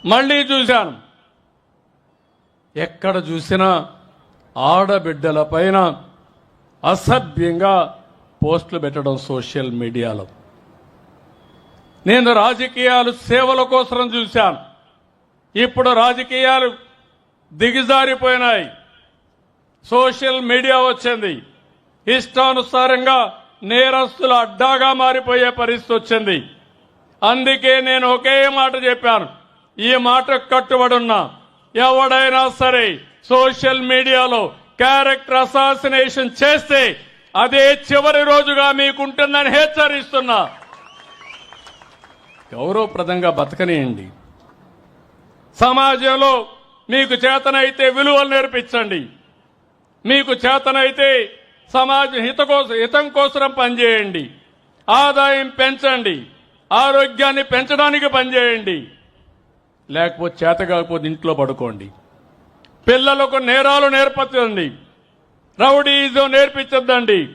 మళ్ళీ చూశాను. ఎక్కడ చూసినా ఆడబిడ్డల పైన అసభ్యంగా పోస్టులు పెట్టడం సోషల్ మీడియాలో. నేను రాజకీయాలు సేవల కోసం చూశాను. ఇప్పుడు రాజకీయాలు దిగజారిపోయినాయి. సోషల్ మీడియా వచ్చింది. ఇష్టానుసారంగా నేరస్తుల అడ్డాగా మారిపోయే పరిస్థితి వచ్చింది. అందుకే నేను ఒకే మాట చెప్పాను, ఈ మాటకు కట్టుబడి ఉన్నా. ఎవడైనా సరే సోషల్ మీడియాలో క్యారెక్టర్ అసాసినేషన్ చేస్తే అదే చివరి రోజుగా మీకుంటుందని హెచ్చరిస్తున్నా. గౌరవప్రదంగా బతకనియండి. సమాజంలో మీకు చేతనైతే విలువలు నేర్పించండి. మీకు చేతనైతే సమాజ హితం కోసం పనిచేయండి. ఆదాయం పెంచండి. ఆరోగ్యాన్ని పెంచడానికి పనిచేయండి. లేకపోతే చేత కాకపోతే ఇంట్లో పడుకోండి. పిల్లలకు నేరాలు నేర్పించండి. రౌడీజం నేర్పించద్దండి.